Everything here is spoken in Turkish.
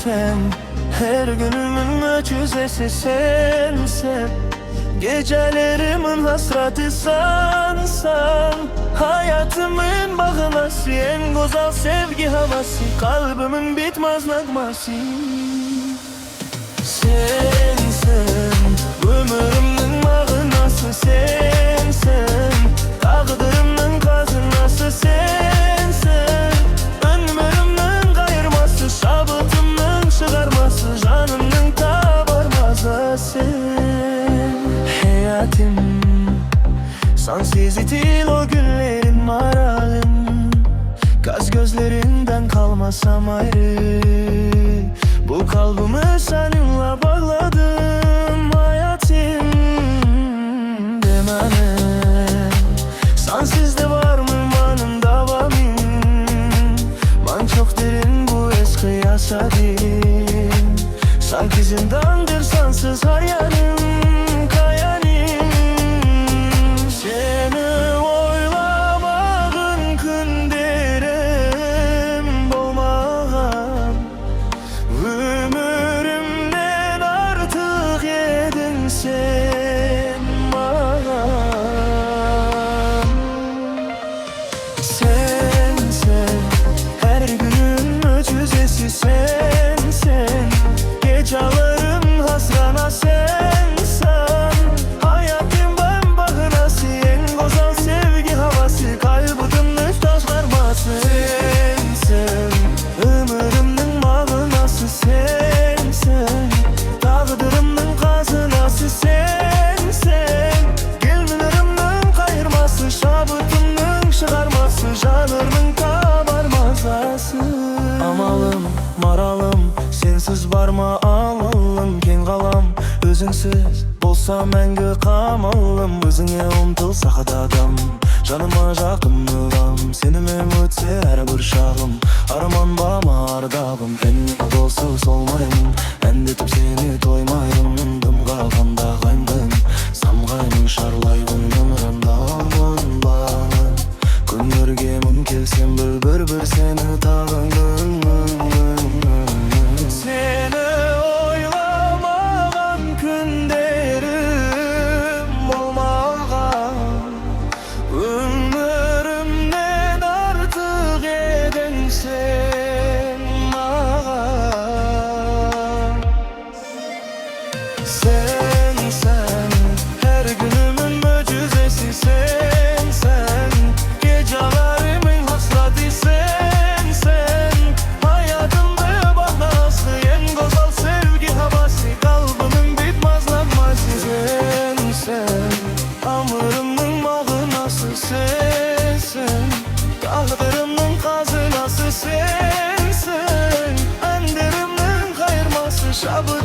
sen. Her günümün mucizesi sensen. Gecelerimin hasreti sensen. Hayatımın bağlaması, en güzel sevgi havası, kalbimin bitmez nagması. Sensen, ömrümün mağnası sensen. Taqdırımın kazınası sensen. Ömrümün kayırması, şabıtımın çıkarması, canımın tabarmazı sen. Hayatım, sensiz itil o günlerin maralım. Gaz gözlerinden kalmasam ayrı. Bu kalbimi seninle bağladım hayatım. Demene, sensiz de var mı benim davamım. Ben çok derin bu eski yaşadım. Sanki zindandır sensiz her yanım. Sen bana, sensen, her günün mucizesi sensen. Gecelerim hasrana sensen. Hayatım bambaşka, en güzel sevgi havası, kalbimin taşlarması sensen. Ömrümün mağnası sensen. Taqdırımın kazınası sensen. Gelmelerimden kayırması, şabıtımın çıkarması, canımın kabarmazası. Amalım, maralım, sensiz barma alım. Ken kalam, özünsüz bolsa menge kamalım. Özüne umtılsak adam, canıma jakınlıgam. Senime mütse her bir şağım, arman bama ardabım. Ben dolsuz olmayım, endetip seni toymayım. Dım kalganda kayndın, samgayның şarlaygun ömrümde algın bağın. Günlerge mun kelsem bir seni tağın. Seni oylamagan günlerim olmagan. Ömrümden artık eden sen bana. Sensen, her günümün mucizesi sensen. Gecelerimin hasreti sensen. Hayatımda bağlaması, en güzel sevgi havası, kalbimin bitmez nagması sensen. Ömrümün mağnası sensen. Taqdırımın kazınası sensen. Enderimden kayırması, şabı